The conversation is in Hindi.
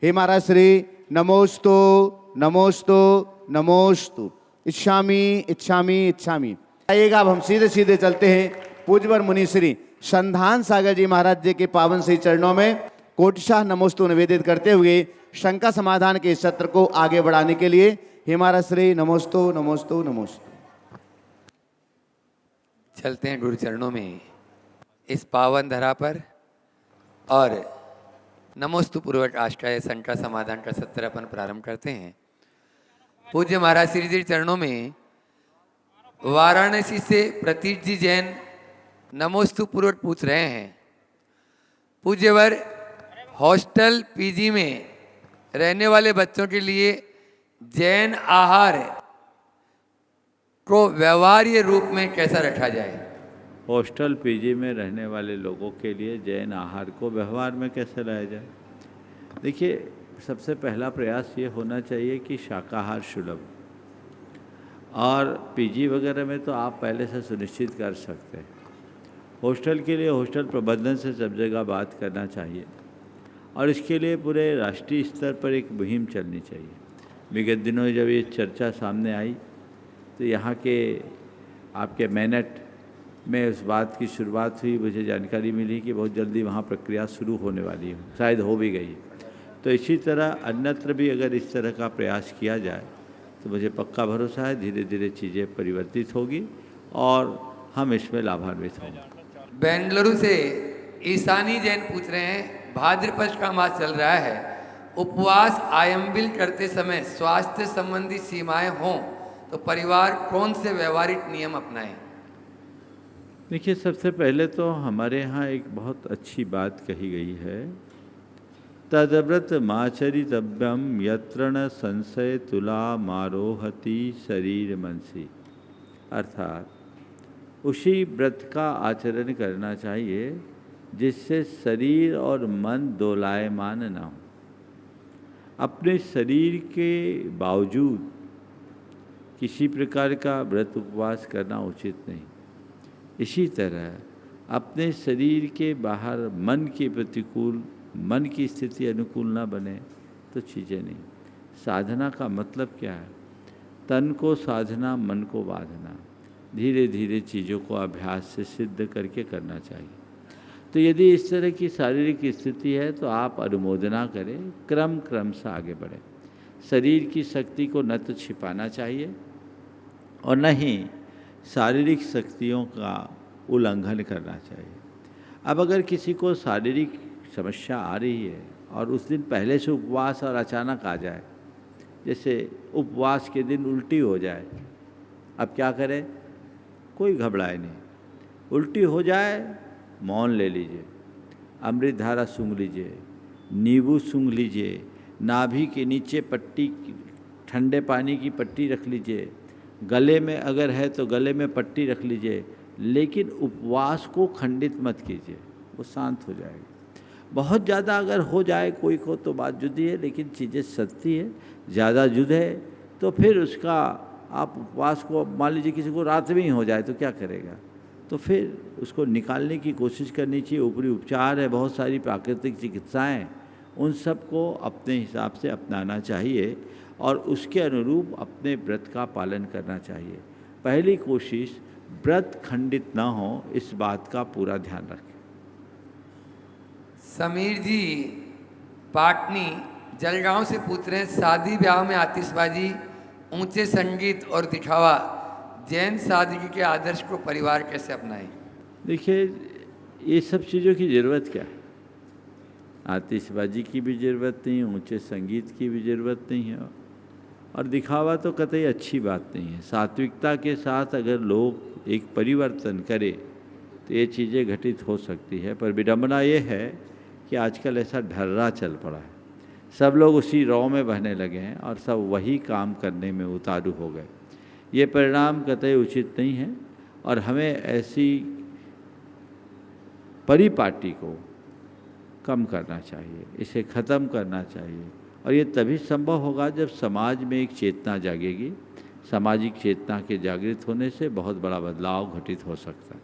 हे महाराज श्री नमोस्तु नमोस्तु नमोस्तु। इच्छामी इच्छामी इच्छामी। आइएगा, अब हम सीधे सीधे चलते हैं पूज्यवर मुनि श्री संधान सागर जी महाराज जी के पावन श्री चरणों में कोटिशाह नमोस्तु निवेदित करते हुए शंका समाधान के इस सत्र को आगे बढ़ाने के लिए हे महाराज श्री नमोस्तु नमोस्तु नमोस्तु। चलते हैं गुरु चरणों में इस पावन धरा पर और नमोस्तु पूर्वक आष्टाय शंका समाधान का सत्र अपन प्रारंभ करते हैं। पूज्य महाराज श्री जी चरणों में वाराणसी से प्रतीक जी जैन नमोस्तु पूर्वक पूछ रहे हैं, पूज्यवर हॉस्टल पीजी में रहने वाले बच्चों के लिए जैन आहार को व्यवहार्य रूप में कैसा रखा जाए। हॉस्टल पीजी में रहने वाले लोगों के लिए जैन आहार को व्यवहार में कैसे लाया जाए। देखिए, सबसे पहला प्रयास ये होना चाहिए कि शाकाहार सुलभ, और पीजी वगैरह में तो आप पहले से सुनिश्चित कर सकते हैं। हॉस्टल के लिए हॉस्टल प्रबंधन से सब जगह बात करना चाहिए और इसके लिए पूरे राष्ट्रीय स्तर पर एक मुहिम चलनी चाहिए। विगत दिनों जब ये चर्चा सामने आई तो यहाँ के आपके मैनेट में उस बात की शुरुआत हुई। मुझे जानकारी मिली कि बहुत जल्दी वहाँ प्रक्रिया शुरू होने वाली है, शायद हो भी गई। तो इसी तरह अन्यत्र भी अगर इस तरह का प्रयास किया जाए तो मुझे पक्का भरोसा है धीरे धीरे चीज़ें परिवर्तित होगी और हम इसमें लाभान्वित होंगे। बेंगलुरु से ईशानी जैन पूछ रहे हैं, भाद्रपद का मास चल रहा है, उपवास आयंबिल करते समय स्वास्थ्य संबंधी सीमाएं हों तो परिवार कौन से व्यवहारिक नियम अपनाएं। देखिए, सबसे पहले तो हमारे यहाँ एक बहुत अच्छी बात कही गई है, तदव्रत माचरितव्यम यत्र न संशय तुला मारोहति शरीर मनसी। अर्थात उसी व्रत का आचरण करना चाहिए जिससे शरीर और मन दोलायमान न हो। अपने शरीर के बावजूद किसी प्रकार का व्रत उपवास करना उचित नहीं। इसी तरह अपने शरीर के बाहर मन के प्रतिकूल, मन की स्थिति अनुकूल ना बने तो चीज़ें नहीं। साधना का मतलब क्या है? तन को साधना, मन को बांधना। धीरे धीरे चीज़ों को अभ्यास से सिद्ध करके करना चाहिए। तो यदि इस तरह की शारीरिक स्थिति है तो आप अनुमोदना करें, क्रम क्रम से आगे बढ़ें। शरीर की शक्ति को न तो छिपाना चाहिए और न ही शारीरिक शक्तियों का उल्लंघन करना चाहिए। अब अगर किसी को शारीरिक समस्या आ रही है और उस दिन पहले से उपवास और अचानक आ जाए, जैसे उपवास के दिन उल्टी हो जाए, अब क्या करें? कोई घबराए नहीं। उल्टी हो जाए, मौन ले लीजिए, अमृत धारा सूंघ लीजिए, नींबू सूंघ लीजिए, नाभि के नीचे पट्टी, ठंडे पानी की पट्टी रख लीजिए, गले में अगर है तो गले में पट्टी रख लीजिए, लेकिन उपवास को खंडित मत कीजिए, वो शांत हो जाएगा। बहुत ज़्यादा अगर हो जाए कोई को तो बात जुदी है, लेकिन चीज़ें सस्ती है, ज़्यादा जुद है तो फिर उसका आप उपवास को, मान लीजिए किसी को रात में ही हो जाए तो क्या करेगा? तो फिर उसको निकालने की कोशिश करनी चाहिए। ऊपरी उपचार है, बहुत सारी प्राकृतिक चिकित्साएं, उन सब को अपने हिसाब से अपनाना चाहिए और उसके अनुरूप अपने व्रत का पालन करना चाहिए। पहली कोशिश व्रत खंडित ना हो, इस बात का पूरा ध्यान रखें। समीर जी पाटनी जलगांव से पूछ रहे हैं, शादी ब्याह में आतिशबाजी, ऊंचे संगीत और दिखावा जैन सादगी के आदर्श को परिवार कैसे अपनाएं। देखिए, ये सब चीज़ों की ज़रूरत क्या है? आतिशबाजी की भी ज़रूरत नहीं, ऊंचे संगीत की भी ज़रूरत नहीं है और दिखावा तो कतई अच्छी बात नहीं है। सात्विकता के साथ अगर लोग एक परिवर्तन करें तो ये चीज़ें घटित हो सकती है। पर विडंबना ये है कि आजकल ऐसा ढर्रा चल पड़ा है, सब लोग उसी रौ में बहने लगे हैं और सब वही काम करने में उतारू हो गए। ये परिणाम कतई उचित नहीं है और हमें ऐसी परिपाटी को कम करना चाहिए, इसे ख़त्म करना चाहिए। और ये तभी संभव होगा जब समाज में एक चेतना जागेगी। सामाजिक चेतना के जागृत होने से बहुत बड़ा बदलाव घटित हो सकता है।